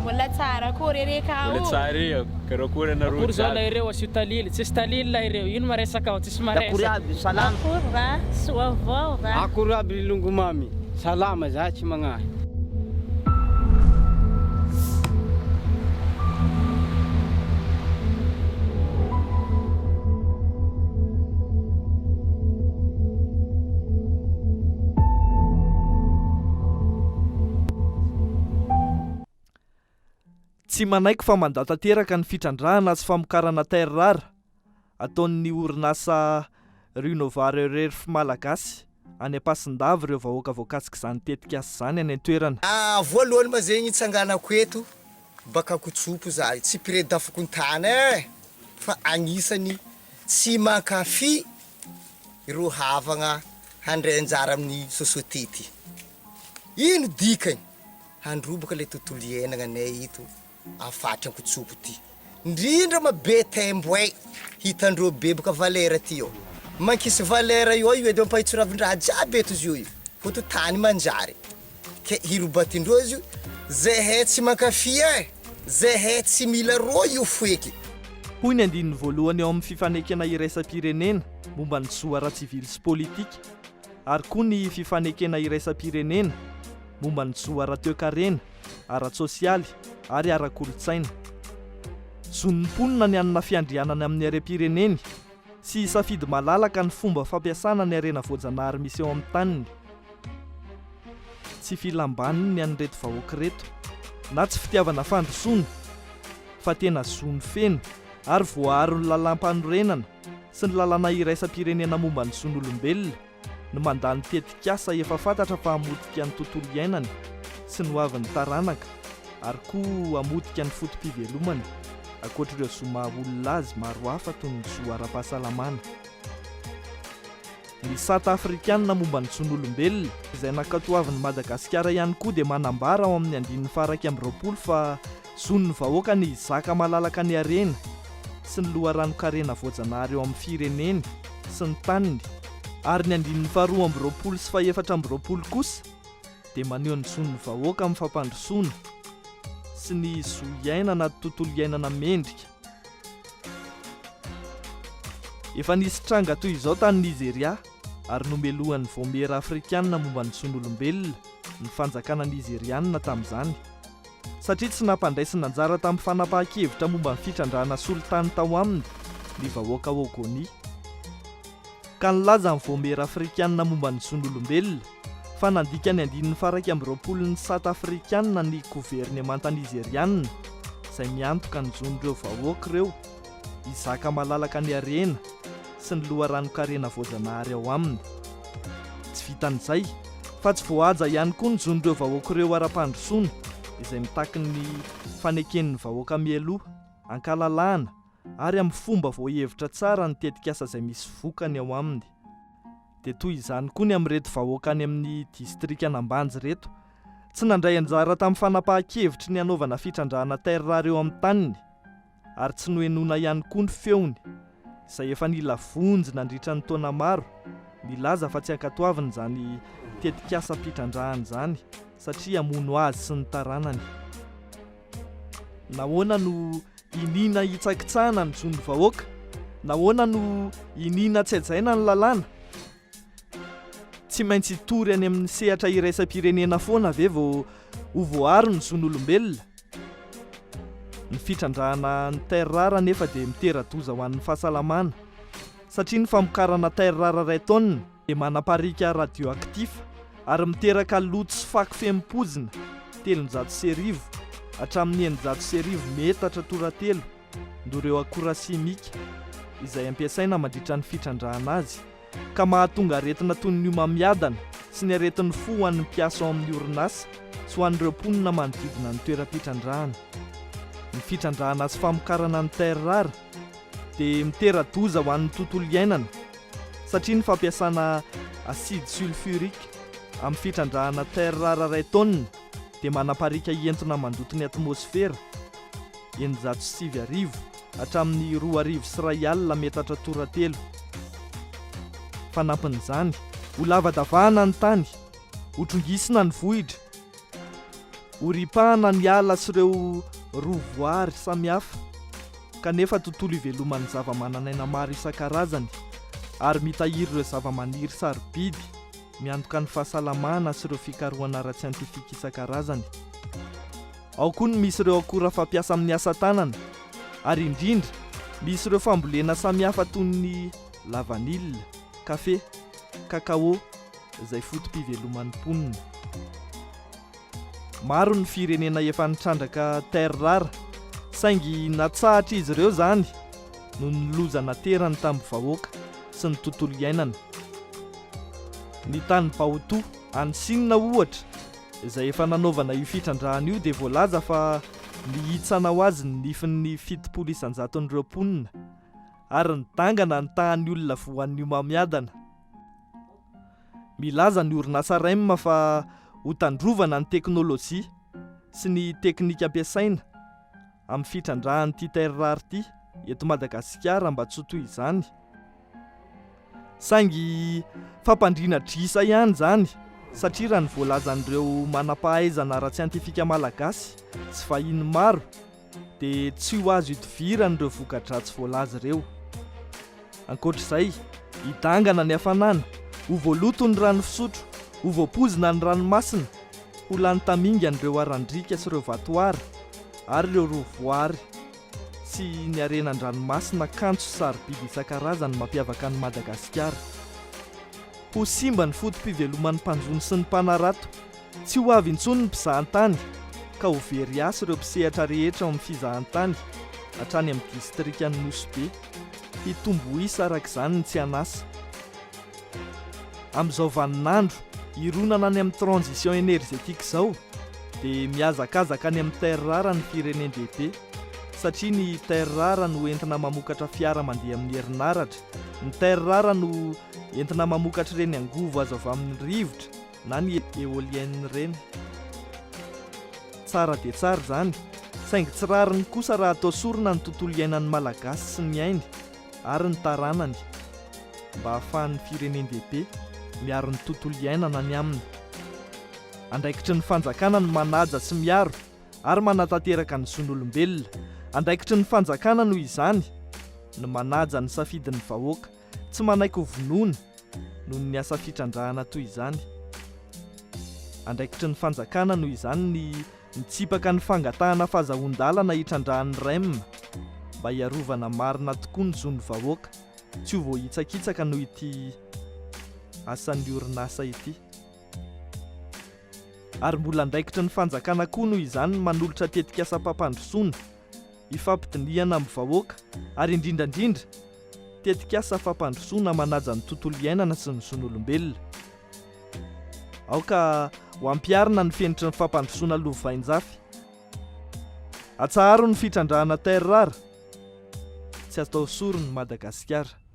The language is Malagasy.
Mbola tsara kory reka Mbola tsara karakory anareo Akory zao la ireo asio talily, tsisy talily la ireo. Ino maresaka ao, tsisy Akory maresaka. aby salama. Akory va soa vao va Akory aby longomamy. Salama za tsy magnahy. Tsy manaiky fa mandatanteraka ny fitrandrahana sy famokarana terrara ataon'ny orinasa Renova Reref Malagasy any Ampasindava ireo vahoaka voakasika izany tetikasa izany any an-toerana. Voalohany ma zegny itsanganako eto baka kotsopo za tsy piredafoko ny tany fa agnisany tsy mankafy ireo havagna handray anjara amin'ny sosiete ty. Ino dikany handrobaka le tontolo iainana anay ito afatra kotsopo ty. Ndrindra mabe tembo hitandreo be baka valera ty io. Mankisy valera io edy mampahitsoravindraha jiaby eto izy io. Foto tany manjary. Ke hirobatindreo izy zay tsy mankafy zay tsy mila ro io foeky. Hoy ny andininy voalohany ao amin'ny fifanekena iraisam-pirenena momba ny zoara tsivily sy politika ary koa ny fifanekena iraisam-pirenena momba ny zoara toe-karena, ara-tsosialy ary ara-kolotsaina. Zonimponina ny anona fiandrianana amin'ny harem-pireneny sy safidy malalaka ny fomba fampiasana ny arena voajanahary misy eo amin'ny taniny. Tsy filambaniny ny an'ireto vahoaka reto na tsy fitiavana fandrosoana fa tena zony feno ary voaaro ny lalam-panorenana sy ny lalana iraisam-pirenena momba ny zon'olombelona no mandany tetikasa efa fantatra fa hamotika ny tontolo iainany sy ny hoavin'ny taranaka ary koa hamotika ny fotom-pivelomany ankoatr'ireo zo maha-olona azy maro hafa toy ny zo ara-pahasalamana. Ny sata afrikanina momba ny zon'olombelona izay nankatoavin'ny Madagasikara ihany koa dia manambara ao amin'ny andininy faraky amby 20 fa zon'ny vahoaka ny zaka malalaka ny arena sy ny loharano-karena voajanahary eo amin'ny fireneny sy ny taniny ary ny andininy faharoa amby 20 sy fahaefatra amby 20 kosa dia maneho ny zon'ny vahoaka amin'ny fampandrosoana sy ny zo iainana tontolo iainana mendrika. Efa nisy tranga toy izao tany Nizeria ary nomelohan'ny voamera afrikanina momba ny zon'olombelona ny fanjakana nizerianina tamin'izany satria tsy nampandraisy nanjara tamin'ny fanapahan-kevitra momba ny fitrandrahana solotany tao aminy ny vahoaka Ogoni. Ka nilaza ny voamera afrikanina momba ny zon'olombelona fa nandika ny andininy faraky amby 20 ny sata afrikanina ny governemanta nizerianina izay miantoka ny zon'ireo vahoaka ireo izaka malalaka ny arena sy ny loharano-karena voajanahary ao aminy. Tsy vitan'izay fa tsy voahaja ihany koa ny zon'ireo vahoaka ireo ara-pandrosoana izay mitaky ny faneken'ny vahoaka mialoha, ankalalahana ary amin'ny fomba voahevitra tsara ny tetikasa izay misy vokany ao aminy. Dia toy izany koa ny amin'ireto vahoaka any amin'ny distrika Anambanjy reto tsy nandray anjara tamin'ny fanapahan-kevitry ny anaovana fitrandrahana terrara eo amin'ny taniny ary tsy nohenoina ihany koa ny feony izay efa nila vonjy nandritra ny taona maro nilaza fa tsy ankatoavina izany tetikasa mpitrandrahana izany satria hamono azy sy ny taranany. Nahoana no inina hitsakitsahana ny zon'ny vahoaka? Nahoana no inina tsy hajaina ny lalàna? Tsy maintsy tory any amin'ny sehatra iraisam-pirenena foana ve vao ho voaro ny zon'olombelona? Ny fitrandrahana ny terrara nefa dia mitera-doza ho an'ny fahasalamana satria ny famokarana terrara ray taonina dia manaparika radioaktif ary miteraka loto sy fako fempozina 300 hatramin'ny 900 metatra toratelo ndoreo akora simika izay ampiasaina mandritra ny fitrandrahana azy ka mahatonga aretina toy ny homamiadana sy ny aretin'ny fo ho an'ny mpiasa ao amin'ny orinasa sy ho an'ireo mponina manodidina ny toeram-pitrandrahana. Ny fitrandrahana sy famokarana ny terrara dia mitera-doza ho an'ny tontolo iainana satria ny fampiasana acide sulfurique amin'ny fitrandrahana terrara ray taonina dia manaparika entona mandoto ny atmosfera 907 hatramin'ny 2,1 metatra toratelo. Fanampin'izany ho lavadavahana ny tany, ho trongisina ny vohitra, horipahana ny ala sy ireo rovoary samihafa kanefa tontolo iveloman'ny zava-mananaina maro isan-karazany ary mitahiry ireo zava-maniry sarobidy miantoka ny fahasalamana sy ireo fikarohana ara-tsiantifika isan-karazany. Ao koa ny misy ireo akora fampiasa amin'ny asa tanana ary indrindra misy ireo fambolena samihafa toy ny lavanille, kafe, kakao izay fotom-piveloman'ny mponina. Maro ny firenena efa nitrandraka terre rare saingy natsahatra izy ireo zany no nilozana terany tamin'ny vahoaka sy ny tontolo iainana. Ny tany Baotou any Sinina ohatra izay efa nanaovana io fitrandrahana io dia voalaza fa nihitsana ho azy ny nifin'ny 70 isanjaton'ireo mponina ary nidangana ny tahan'ny olona voan'ny homamiadana. Milaza ny orinasa REM fa ho tandrovana ny teknôlôjia sy ny teknika ampiasaina amin'ny fitrandrahan'ity terre rare ity eto Madagasikara mba tsy ho toy izany. Saingy fampandriana drisa ihany zany satria raha ny voalazan'ireo manam-pahaizana ara-tsiantifika malagasy sy vahiny maro dia tsy ho azo idiviran'ireo voka-dratsy voalaza ireo. Ankoatr'izay, hidangana ny hafanana, ho voaloto ny rano fisotro, ho voapozina ny ranomasina, ho lany tamingan'ireo arandrika sy ireo vatoara ary ireo rovoary sy ny arenan-dranomasina kanto sy sarobidy isan-karazany mampiavaka ny Madagasikara. Ho simba ny fotom-piveloman'ny mpanjony sy ny mpanarato, tsy ho avy intsony ny mpizahan-tany ka ho very asa ireo mpisehatra rehetra ao amin'ny fizahan-tany hatrany amin'ny distrika ny Nosy Be hitombo isa arak'izany ny tsy hanasa. Amin'izao vaninandro hironana any amin'ny transition énergétique izao dia mihazakazaka any amin'ny terre rare ny firenen'lehibe satria ny terre rare no entina mamokatra fiara mandeha amin'ny herinaratra, ny terre rare no entina mamokatra ireny angovo azo avy amin'ny rivotra na ny éolienne ireny. Tsara dia tsara zany, saingy tsy rariny kosa raha atao sorona ny tontolo iainan'ny malagasy sy ny ainy ary ny taranany mba ahafahan'ny firenen'lehibe miaro ny tontolo iainana ny aminy. Andraikitry ny fanjakana ny manaja sy miaro ary manatanteraka ny zon'olombelona. Andraikitry ny fanjakana noho izany ny manaja ny safidin'ny vahoaka tsy manaiky ho vonoina noho ny asa fitrandrahana toy izany. Andraikitry ny fanjakana noho izany ny mitsipaka ny fangatahana fahazahoan-dalana hitrandrahan'ny REM mba hiarovana marina tokoa ny zon'ny vahoaka tsy ho voahitsakitsaka noho ity asan'ny orinasa ity. Ary mbola andraikitry ny fanjakana koa noho izany manolotra tetika asa fampandrosoana hifampitiniana amin'ny vahoaka ary indrindrandrindra tetika asa fampandrosoana manaja ny tontolo iainana sy ny zon'olombelona. Aoka ho ampiarina ny fenitry ny fampandrosoana lovain-jafy. Atsaharo ny fitrandrahana terre rare, tsy atao sorony Madagasikara.